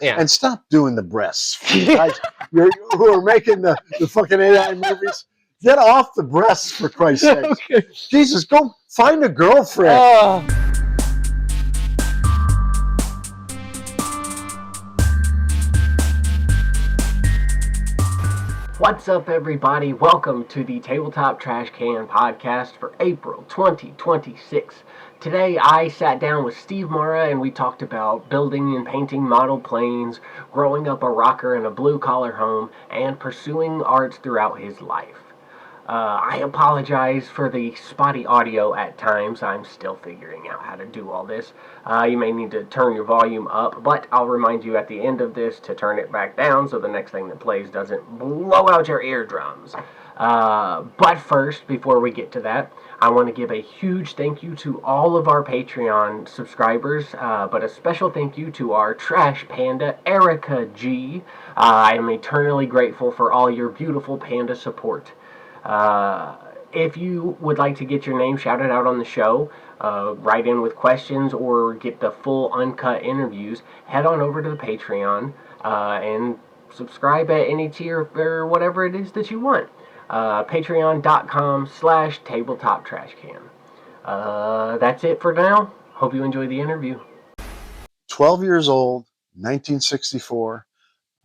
Yeah. And stop doing the breasts. You guys who are making the fucking AI movies, get off the breasts for Christ's sake. Okay. Jesus, go find a girlfriend. What's up, everybody? Welcome to the Tabletop Trash Can Podcast for April 2026. Today, I sat down with Steve Marra and we talked about building and painting model planes, growing up a rocker in a blue-collar home, and pursuing arts throughout his life. I apologize for the spotty audio at times. I'm still figuring out how to do all this. You may need to turn your volume up, but I'll remind you at the end of this to turn it back down so the next thing that plays doesn't blow out your eardrums. But first, before we get to that, I want to give a huge thank you to all of our Patreon subscribers, but a special thank you to our trash panda, Erica G. I am eternally grateful for all your beautiful panda support. If you would like to get your name shouted out on the show, write in with questions, or get the full uncut interviews, head on over to the Patreon and subscribe at any tier or whatever it is that you want. Patreon.com/TabletopTrashcan. That's it for now. Hope you enjoy the interview. 12 years old, 1964,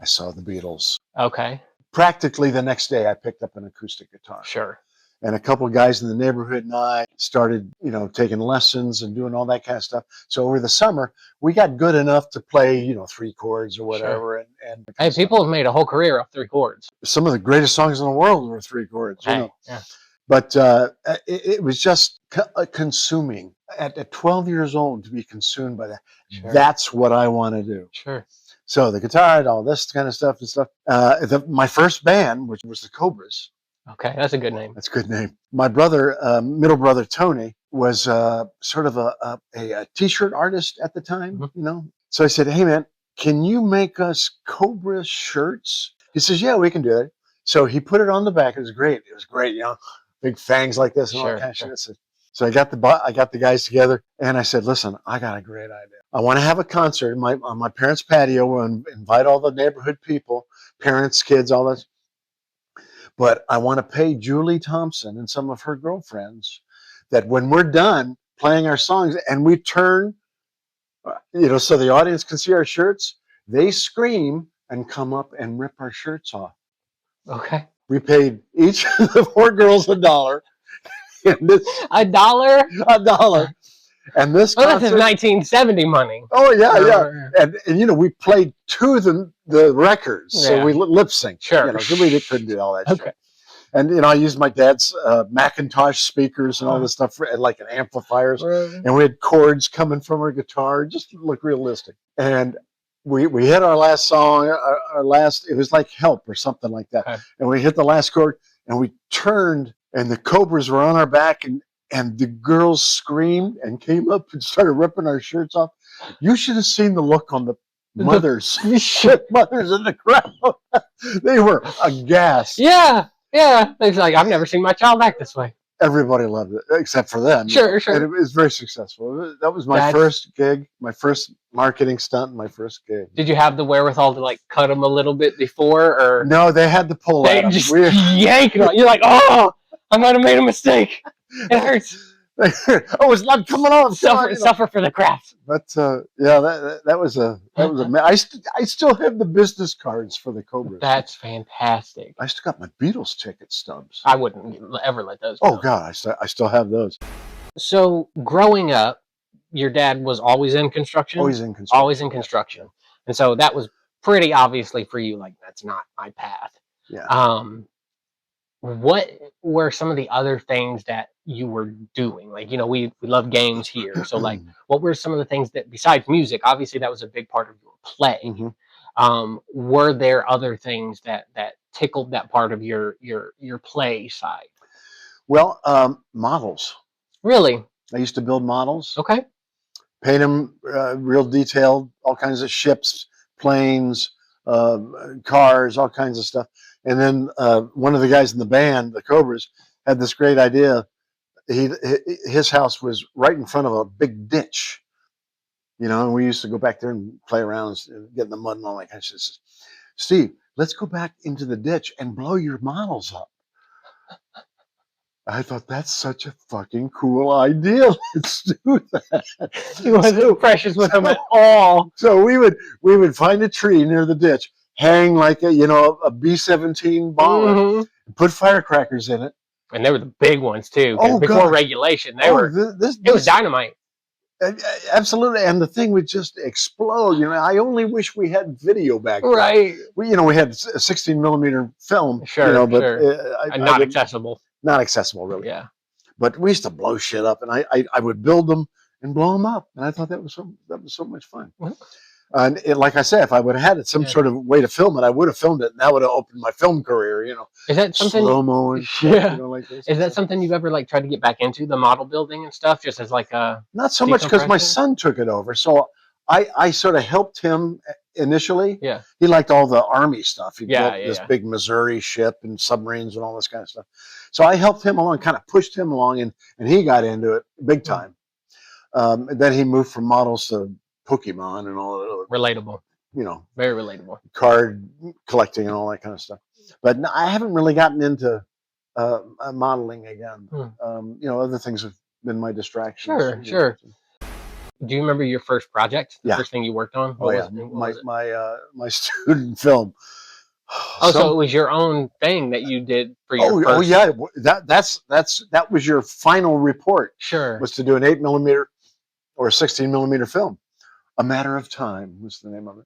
I saw the Beatles. Okay. Practically the next day, I picked up an acoustic guitar. Sure. And a couple of guys in the neighborhood and I started, taking lessons and doing all that kind of stuff. So over the summer, we got good enough to play, 3 chords or whatever. Sure. And Hey, people have made a whole career off 3 chords. Some of the greatest songs in the world were 3 chords, Yeah. But it was just consuming. At 12 years old, to be consumed by that, Sure. That's what I want to do. Sure. So the guitar and all this kind of stuff and stuff. My first band, which was the Cobras. Okay, that's a good name. That's a good name. My brother, middle brother Tony, was sort of a T-shirt artist at the time, Mm-hmm. So I said, "Hey man, can you make us Cobra shirts?" He says, "Yeah, we can do it." So he put it on the back. It was great. Big fangs like this and all that kind of shit. So I got the guys together and I said, "Listen, I got a great idea. I want to have a concert on my parents' patio and invite all the neighborhood people, parents, kids, all this. But I want to pay Julie Thompson and some of her girlfriends that when we're done playing our songs and we turn, so the audience can see our shirts, they scream and come up and rip our shirts off." Okay. We paid each of the 4 girls $1. $1? $1. And this concert, this is 1970 money. Oh yeah. And we played to the records, so we lip synced. Sure. We couldn't do all that Okay. shit. And I used my dad's Macintosh speakers and all this stuff like an amplifiers, and we had chords coming from our guitar, just to look realistic. And we hit our last song, it was like Help or something like that. Okay. And we hit the last chord, and we turned, and the Cobras were on our back, and the girls screamed and came up and started ripping our shirts off. You should have seen the look on the mothers. Mothers in the crowd. They were aghast. Yeah. It's like, I've never seen my child act this way. Everybody loved it, except for them. Sure. And it was very successful. That was my first gig, my first marketing stunt, my first gig. Did you have the wherewithal to cut them a little bit before, or no? They had to pull. They just yank it on. You're like, oh, I might have made a mistake. It hurts. Oh, it's not coming off. Suffer for the craft. But that was I still have the business cards for the Cobras. That's fantastic. I still got my Beatles ticket stubs. I wouldn't ever let those go. Oh God, I still have those. So growing up, your dad was always in construction. Always in construction. And so that was pretty obviously for you. Like, that's not my path. Yeah. What were some of the other things that you were doing? Like, we love games here. So like, what were some of the things that, besides music, obviously that was a big part of your play. Mm-hmm. Were there other things that tickled that part of your play side? Well, models. Really? I used to build models. Okay. Paint them real detailed, all kinds of ships, planes, cars, all kinds of stuff. And then one of the guys in the band, the Cobras, had this great idea. His house was right in front of a big ditch. And we used to go back there and play around and get in the mud and all that kind of shit. Steve, let's go back into the ditch and blow your models up. I thought, that's such a fucking cool idea. Let's do that. He wasn't precious with them at all. So we would find a tree near the ditch, hang like a B-17 bomber, put firecrackers in it. And they were the big ones too. Oh, before regulation, it was dynamite. Absolutely, and the thing would just explode. I only wish we had video back then. Right. We had a 16 millimeter film. Sure, but not accessible. Not accessible, really. Yeah. But we used to blow shit up, and I would build them and blow them up, and I thought that was so much fun. And like I said, if I would have had some sort of way to film it, I would have filmed it, and that would have opened my film career. Is that something? Slow-mo and shit, like this. Is that something you've ever tried to get back into, the model building and stuff, just as like a? Not so much, because my son took it over, so I sort of helped him initially. Yeah. He liked all the Army stuff. He built this big Missouri ship and submarines and all this kind of stuff. So I helped him along, kind of pushed him along, and he got into it big time. Then he moved from models to Pokemon and all that. Relatable. Very relatable. Card collecting and all that kind of stuff. But I haven't really gotten into modeling again. Other things have been my distractions. Sure. Do you remember your first project? The first thing you worked on? My student film. So it was your own thing that you did for your first... Oh yeah, that was your final report. Sure. Was to do an 8 millimeter or a 16 millimeter film. A Matter of Time was the name of it.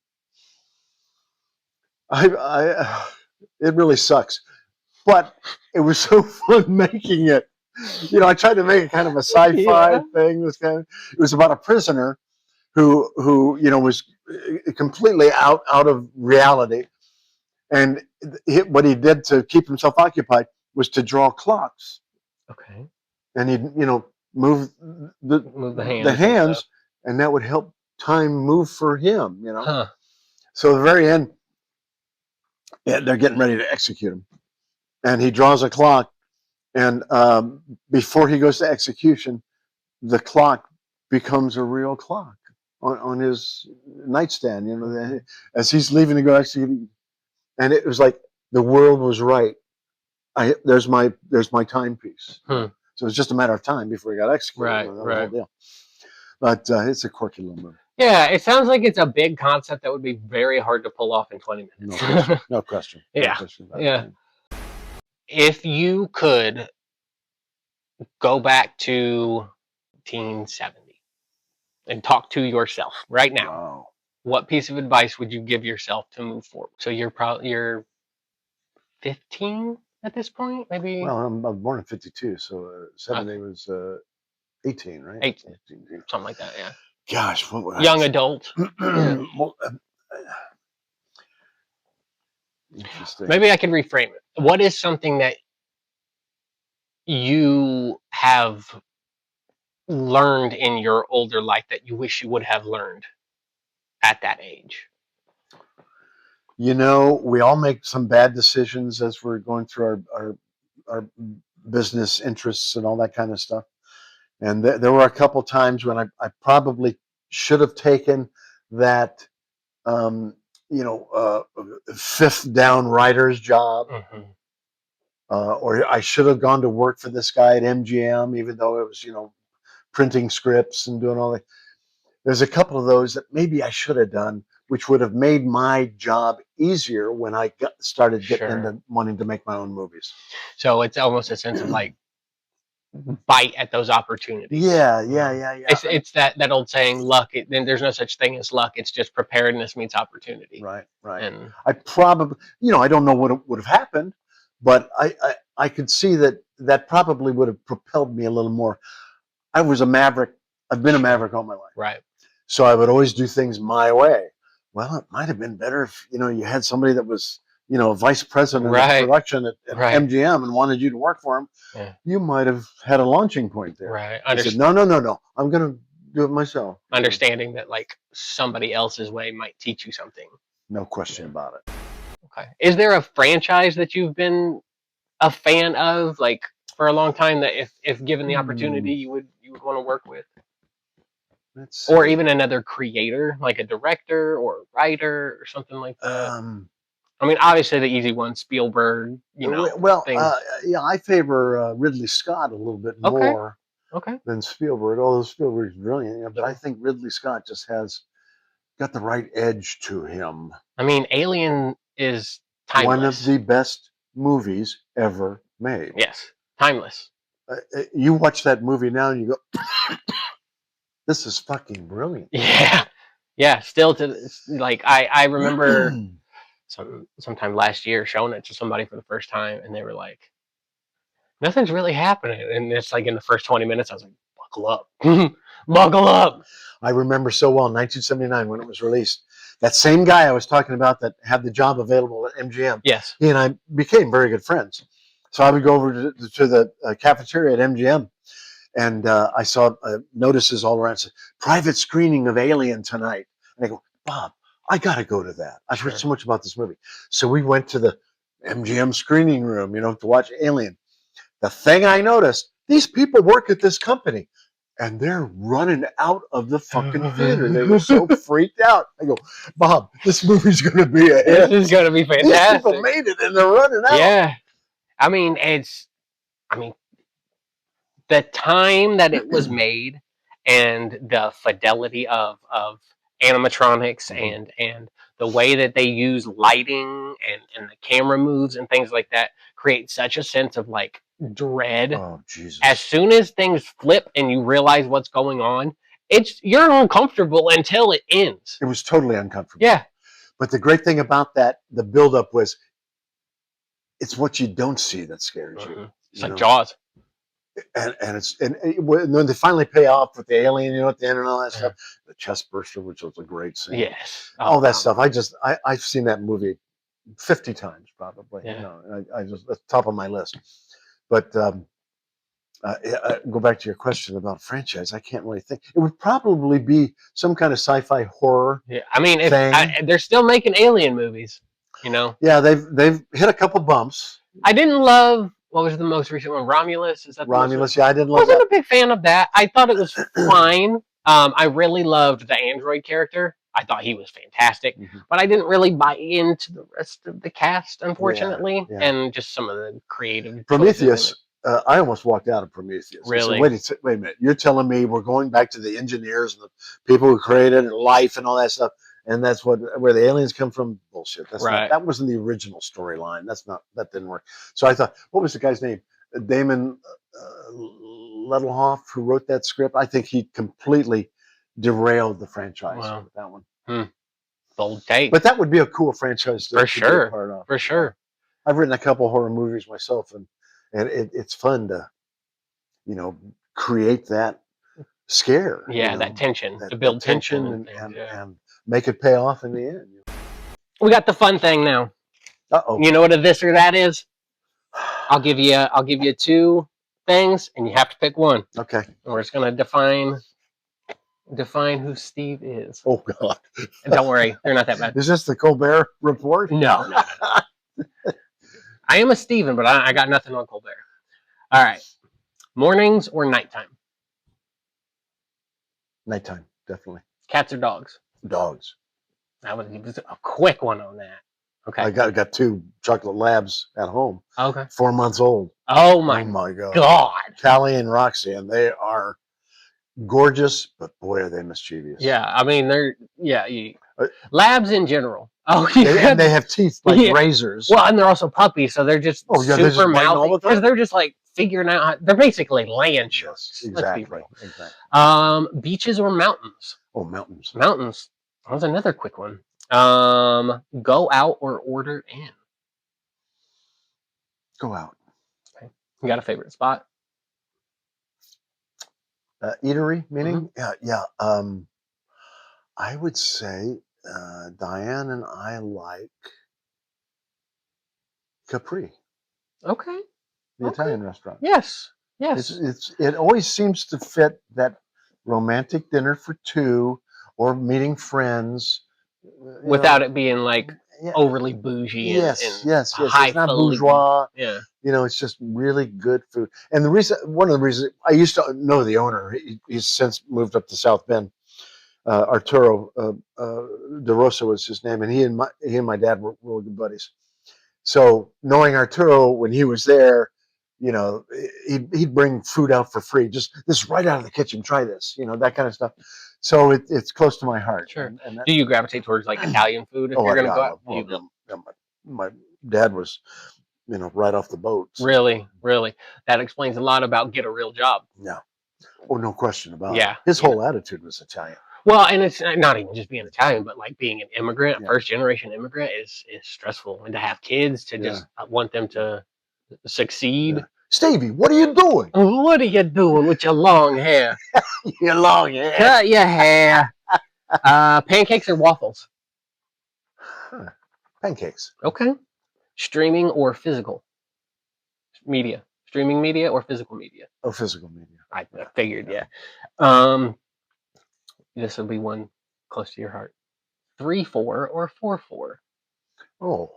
It really sucks, but it was so fun making it. I tried to make it kind of a sci-fi thing. It was about a prisoner who was completely out of reality. And what he did to keep himself occupied was to draw clocks. Okay. And he'd, move the hands, and that would help time move for him, So at the very end, they're getting ready to execute him. And he draws a clock, and before he goes to execution, the clock becomes a real clock on his nightstand, as he's leaving to go execute. And it was like the world was right. There's my timepiece. So it's just a matter of time before he got executed. Right. But it's a quirky little movie. Yeah, it sounds like it's a big concept that would be very hard to pull off in 20 minutes. No question. Yeah. If you could go back to 1970 and talk to yourself right now, what piece of advice would you give yourself to move forward? So you're 15 at this point, maybe? Well, I'm born in 52, so 70 was 18, right? 18, something like that, yeah. Gosh, what would young adult. Interesting. Maybe I could reframe it. What is something that you have learned in your older life that you wish you would have learned at that age? We all make some bad decisions as we're going through our business interests and all that kind of stuff. And there were a couple times when I probably should have taken that, fifth down writer's job. Or I should have gone to work for this guy at MGM, even though it was, printing scripts and doing all that. There's a couple of those that maybe I should have done, which would have made my job easier when I started getting into wanting to make my own movies. So it's almost a sense of like bite at those opportunities. Yeah. It's that old saying, luck. Then there's no such thing as luck. It's just preparedness meets opportunity. Right. And I probably, I don't know what would have happened, but I could see that probably would have propelled me a little more. I was a maverick. I've been a maverick all my life. Right. So I would always do things my way. Well, it might have been better if, you had somebody that was, vice president of production at MGM and wanted you to work for him. Yeah. You might have had a launching point there. Right. I said, no. I'm going to do it myself. Understanding that like somebody else's way might teach you something. No question about it. Okay. Is there a franchise that you've been a fan of, like, for a long time that if given the opportunity you would want to work with? Or even another creator, like a director or a writer or something like that. I mean, obviously the easy one, Spielberg. Well, yeah, I favor Ridley Scott a little bit more than Spielberg. Although Spielberg's brilliant, but I think Ridley Scott just has got the right edge to him. I mean, Alien is timeless. One of the best movies ever made. Yes, timeless. You watch that movie now and you go, this is fucking brilliant. Yeah. Still I remember sometime last year showing it to somebody for the first time, and they were like, nothing's really happening. And it's like in the first 20 minutes, I was like, buckle up. Buckle up. I remember so well, 1979 when it was released. That same guy I was talking about that had the job available at MGM. Yes. He and I became very good friends. So I would go over to the cafeteria at MGM, and I saw notices all around. Said, private screening of Alien tonight. And I go, Bob, I got to go to that. I've heard so much about this movie. So we went to the MGM screening room, to watch Alien. The thing I noticed, these people work at this company, and they're running out of the fucking theater. They were so freaked out. I go, Bob, this movie's going to be a hit. This is going to be fantastic. These people made it, and they're running out. Yeah. I mean, the time that it was made and the fidelity of animatronics and the way that they use lighting and the camera moves and things like that create such a sense of like dread. Oh, Jesus. As soon as things flip and you realize what's going on, you're uncomfortable until it ends. It was totally uncomfortable. Yeah. But the great thing about that, the buildup was, it's what you don't see that scares you. It's like Jaws. And when they finally pay off with the alien, at the end and all that stuff, the chest burster, which was a great scene. Yes. All that stuff. I've seen that movie 50 times probably. Yeah. I just, that's top of my list. But go back to your question about franchise. I can't really think. It would probably be some kind of sci-fi horror. Yeah. I mean, they're still making Alien movies. Yeah, they've hit a couple bumps. I didn't love, what was the most recent one? Romulus? Is that Romulus? Yeah, I didn't love that. I wasn't a big fan of that. I thought it was fine. I really loved the android character. I thought he was fantastic, but I didn't really buy into the rest of the cast, unfortunately, and just some of the creative. Prometheus. I almost walked out of Prometheus. Really? Said, wait a minute. You're telling me we're going back to the engineers and the people who created life and all that stuff, and that's where the aliens come from? Bullshit. That's right. That wasn't the original storyline. That didn't work. So I thought, what was the guy's name? Damon Lindelof, who wrote that script. I think he completely derailed the franchise with that one. Bold take. But that would be a cool franchise to be a part of. For sure. I've written a couple horror movies myself, and it's fun to, create that scare. Yeah, that tension, to build tension and make it pay off in the end. We got the fun thing now. Uh-oh. You know what a this or that is? I'll give you two things, and you have to pick one. Okay. And we're just gonna define who Steve is. Oh God. And don't worry, they're not that bad. Is this the Colbert Report? No. I am a Steven, but I got nothing on Colbert. All right. Mornings or nighttime? Nighttime, definitely. Cats or dogs? Dogs. That was a quick one on that. Okay. I got two chocolate labs at home. Okay. 4 months old. Oh my God. Callie and Roxy, and they are gorgeous, but boy, are they mischievous. Yeah, I mean labs in general. Oh, they have teeth like razors. Well, and they're also puppies, so they're just super mouthy because they're just like figuring out. They're basically land sharks. Exactly. Beaches or mountains? Oh, mountains. Mountains. That was another quick one. Go out or order in? Go out. Okay. You got a favorite spot? Eatery, meaning? Yeah. I would say Diane and I like Capri. Okay. The Italian restaurant. Yes. It always seems to fit that romantic dinner for two or meeting friends. Without it being like overly bougie. Yes. It's not bourgeois. Yeah. It's just really good food. And one of the reasons I used to know the owner, he's since moved up to South Bend. Arturo De Rosa was his name, and he and my dad were really good buddies. So knowing Arturo when he was there, you know, he'd bring food out for free. Just this right out of the kitchen. Try this, you know, that kind of stuff. So it's close to my heart. Sure. And do you gravitate towards like Italian food if you're going to go out? My dad was, you know, right off the boat. So. Really? That explains a lot about get a real job. Yeah. Oh, no question about it. Yeah. His whole attitude was Italian. Well, and it's not even just being Italian, but like being an immigrant, first generation immigrant is stressful. And to have kids, to just want them to succeed. Yeah. Stevie, what are you doing? What are you doing with your long hair? Your long hair. Cut your hair. Pancakes or waffles? Pancakes. Okay. Streaming or physical media? Streaming media or physical media? Oh, physical media. I figured, yeah. This will be one close to your heart. 3-4 or 4-4? Oh,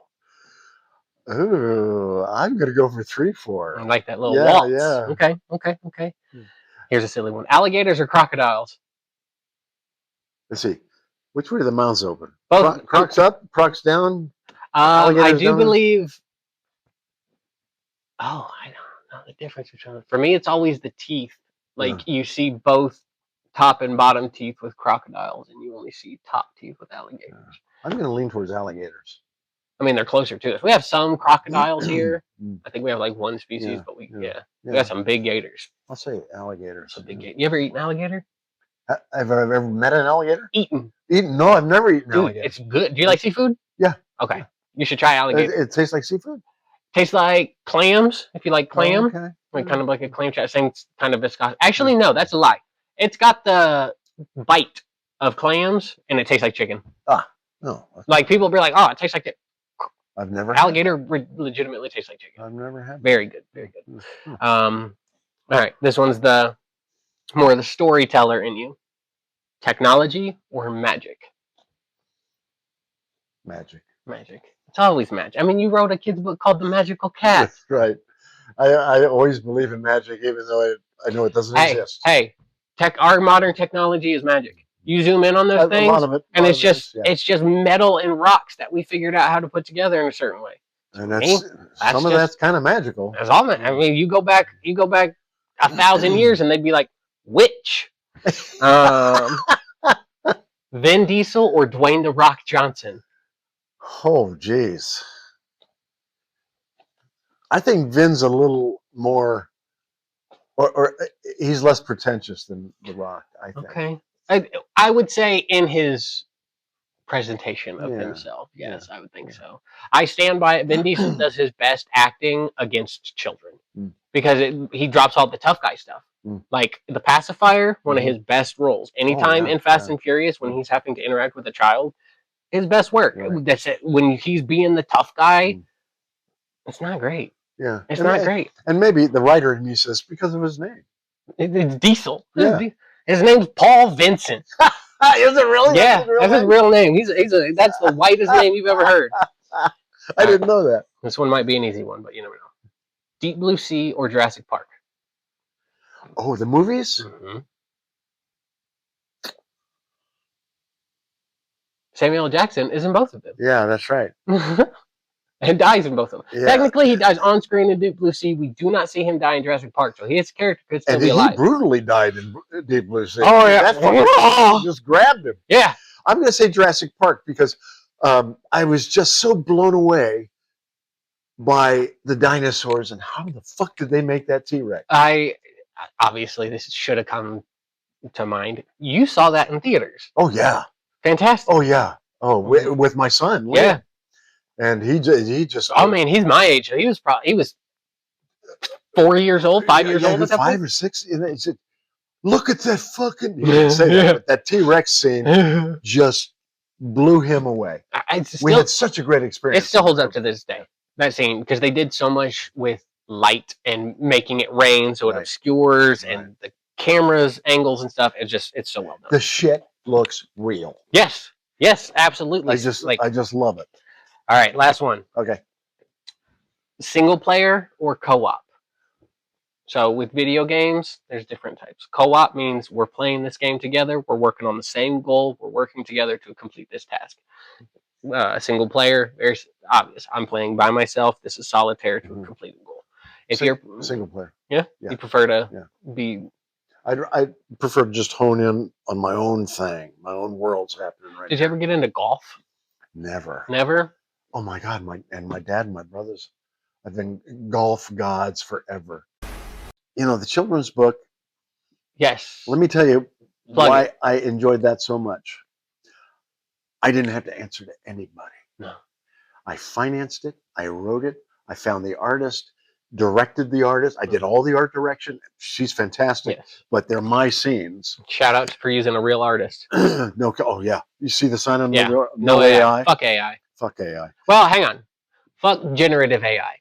I'm gonna go for 3-4. I like that little waltz. Yeah. Okay. Here's a silly one: alligators or crocodiles? Let's see. Which way are the mouths open? Both. Crocs up, crocs down. I do believe. Oh, I don't know the difference between them. For me, it's always the teeth. Like you see both top and bottom teeth with crocodiles, and you only see top teeth with alligators. I'm going to lean towards alligators. I mean, they're closer to us. We have some crocodiles here. I think we have like one species, but we got some big gators. I'll say alligators. You ever eat an alligator? Have I ever met an alligator? Eaten? No, I've never eaten an alligator. It's good. Do you like seafood? Yeah. Okay. You should try alligator. It tastes like seafood? Tastes like clams, if you like clam. Okay. Like kind of like a clam chowder, same kind of viscosity. Actually, no, that's a lie. It's got the bite of clams, and it tastes like chicken. No. Like people be like, oh, it tastes like it. I've never alligator legitimately tastes like chicken. I've never had. Very good. All right, this one's the more the storyteller in you. Technology or magic? Magic. It's always magic. I mean, you wrote a kid's book called The Magical Cat. That's right. I always believe in magic, even though I know it doesn't exist. Hey, our modern technology is magic. You zoom in on those things, and it's just metal and rocks that we figured out how to put together in a certain way. And that's kind of magical. That's all. I mean, you go back 1,000 years, and they'd be like, witch. Vin Diesel or Dwayne "The Rock" Johnson? Oh, geez. I think Vin's a little more, or he's less pretentious than The Rock, I think. Okay. I would say in his presentation of himself. Yes, I would think so. I stand by it. Vin Diesel does his best acting against children because he drops all the tough guy stuff. Like The Pacifier, one of his best roles. Anytime in Fast and Furious when he's having to interact with a child, his best work. Right. That's it. When he's being the tough guy, it's not great. Yeah. It's not great. And maybe the writer in me says because of his name. It's Diesel. Yeah. His name's Paul Vincent. Is it really? Yeah, that's his real name. That's the whitest name you've ever heard. I didn't know that. This one might be an easy one, but you never know. Deep Blue Sea or Jurassic Park? Oh, the movies? Mm-hmm. Samuel L. Jackson is in both of them. Yeah, that's right. And dies in both of them. Yeah. Technically, he dies on screen in Deep Blue Sea. We do not see him die in Jurassic Park, so his character could still be alive. He brutally died in Deep Blue Sea. Oh, yeah. That just grabbed him. Yeah. I'm going to say Jurassic Park because I was just so blown away by the dinosaurs and how the fuck did they make that T-Rex? Obviously, this should have come to mind. You saw that in theaters. Oh, yeah. Fantastic. Oh, yeah. Oh, with my son. Yeah. And he just. Oh man, he's my age. He was 4 years old, 5 years old. 5 or 6. And he said, "Look at that fucking." He didn't say that, but that T-Rex scene just blew him away. We had such a great experience. It still holds up to this day. That scene because they did so much with light and making it rain, so it obscures and the cameras angles and stuff. It's so well done. The shit looks real. Yes, absolutely. I just love it. All right, last one. Okay. Single player or co-op? So with video games, there's different types. Co-op means we're playing this game together. We're working on the same goal. We're working together to complete this task. Single player, very obvious. I'm playing by myself. This is solitaire to complete a goal. If you're single player, yeah, you prefer to be. I prefer to just hone in on my own thing, my own world's happening right now. Did you ever get into golf? Never. Never? Oh my God, my dad and my brothers have been golf gods forever. You know, the children's book. Yes. Let me tell you why I enjoyed that so much. I didn't have to answer to anybody. No. I financed it. I wrote it. I found the artist, directed the artist. I did all the art direction. She's fantastic, but they're my scenes. Shout out for using a real artist. No, oh yeah. You see the sign on the no AI. Fuck AI. Fuck AI. Well, hang on. Fuck generative AI.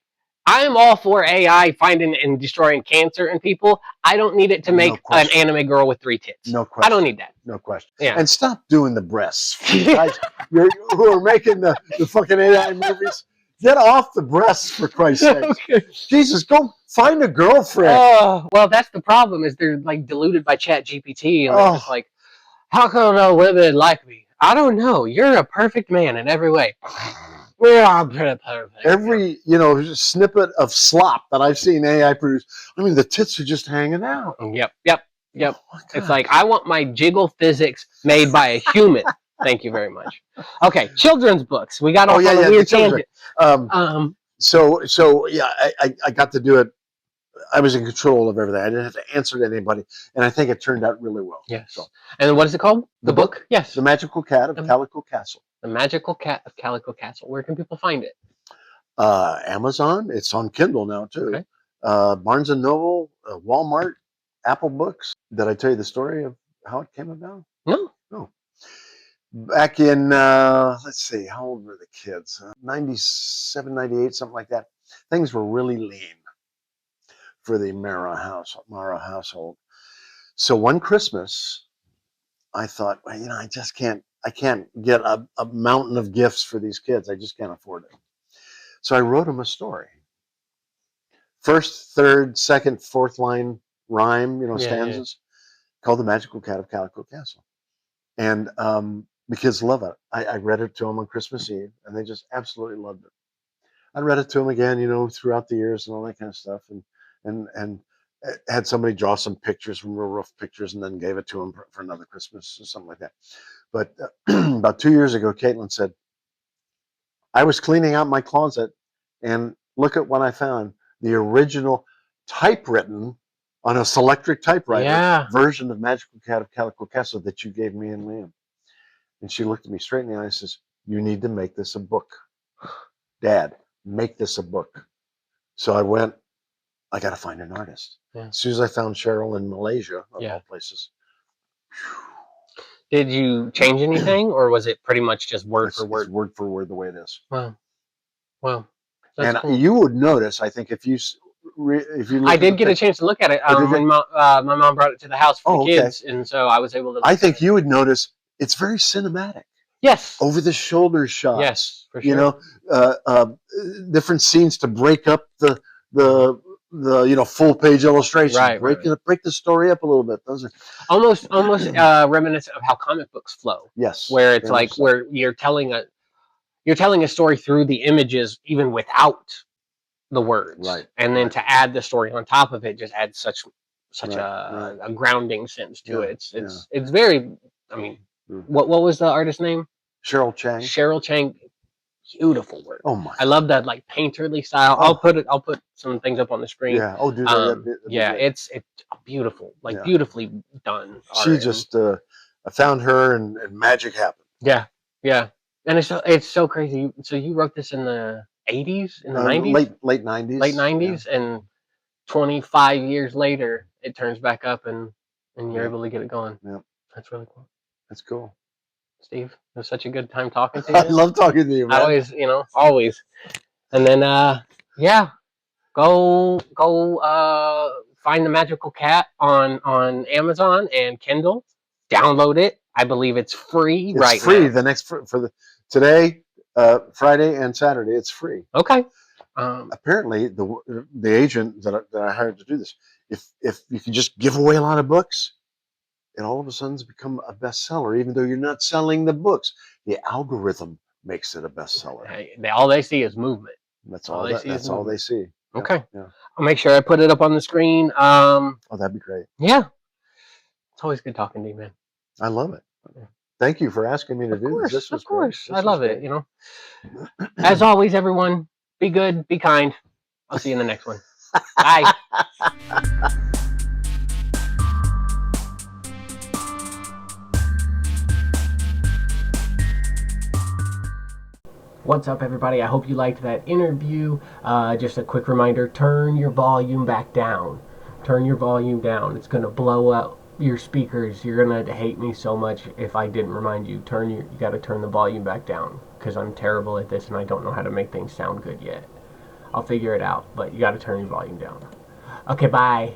I am all for AI finding and destroying cancer in people. I don't need it to make an anime girl with 3 tits. No question. I don't need that. No question. Yeah. And stop doing the breasts. Guys, who are making the fucking AI movies, get off the breasts for Christ's sake. Okay. Jesus, go find a girlfriend. Oh, well, that's the problem is they're like diluted by ChatGPT and they're just like, how come no women like me? I don't know. You're a perfect man in every way. We're all perfect. Every snippet of slop that I've seen AI produce, I mean, the tits are just hanging out. Yep. Oh, it's like I want my jiggle physics made by a human. Thank you very much. Okay, children's books. We got off on a weird tangent. So I got to do it. I was in control of everything. I didn't have to answer to anybody, and I think it turned out really well. Yes. So, and what is it called? The book? Yes. The Magical Cat of Calico Castle. The Magical Cat of Calico Castle. Where can people find it? Amazon. It's on Kindle now too. Okay. Barnes and Noble, Walmart, Apple Books. Did I tell you the story of how it came about? No. Back in, let's see, how old were the kids? 97, 98, something like that. Things were really lean for the Marra household. So one Christmas, I thought, well, I can't get a mountain of gifts for these kids. I just can't afford it. So I wrote them a story. First, third, second, fourth line rhyme, stanzas, called The Magical Cat of Calico Castle. And the kids love it. I read it to them on Christmas Eve, and they just absolutely loved it. I read it to them again, throughout the years and all that kind of stuff, and had somebody draw some pictures, from real rough pictures, and then gave it to them for another Christmas or something like that. But about 2 years ago, Caitlin said, I was cleaning out my closet, and look at what I found. The original typewritten on a Selectric typewriter version of Magical Cat of Calico Castle that you gave me and Liam. And she looked at me straight in the eye and says, you need to make this a book. Dad, make this a book. So I went, I got to find an artist. Yeah. As soon as I found Cheryl in Malaysia, of all places. Did you change anything, or was it pretty much just word for word? Word for word the way it is. Wow. And cool. You would notice, I think, if you look I did get a chance to look at it. My mom brought it to the house for the kids, and so I was able to. I think you would notice it's very cinematic. Yes. Over the shoulder shots. Yes, for sure. Different scenes to break up the full page illustration. Right. Break the story up a little bit. Those are almost reminiscent of how comic books flow. Yes. Where it's like where you're telling a story through the images, even without the words. Right. And then to add the story on top of it just adds such a grounding sense to it. It's very. I mean, what was the artist's name? Cheryl Chang. Cheryl Chang. Beautiful work. Oh my! I love that like painterly style. I'll put some things up on the screen. Yeah. Oh, do that. It's beautiful, beautifully done. She just I found her and magic happened. Yeah. And it's so crazy. So you wrote this in the 80s, in the 90s, late 90s, late 90s, and 25 years later, it turns back up, and you're able to get it going. Yeah, that's really cool. That's cool. Steve, it was such a good time talking to you. I love talking to you, man. Always. And then, go find The Magical Cat on Amazon and Kindle. Download it. I believe it's free it's free now. The next for the today, Friday and Saturday. It's free. Okay. Apparently, the agent that I hired to do this, if you can just give away a lot of books, it all of a sudden become a bestseller, even though you're not selling the books. The algorithm makes it a bestseller. All they see is movement. That's all they see. Okay. Yeah. I'll make sure I put it up on the screen. Oh, that'd be great. Yeah. It's always good talking to you, man. I love it. Thank you for asking me to do this. This was Of course. great. I love it, As always, everyone, be good, be kind. I'll see you in the next one. Bye. What's up, everybody? I hope you liked that interview. Just a quick reminder, turn your volume back down. Turn your volume down. It's going to blow out your speakers. You're going to hate me so much if I didn't remind you. You got to turn the volume back down because I'm terrible at this and I don't know how to make things sound good yet. I'll figure it out, but you got to turn your volume down. Okay, bye.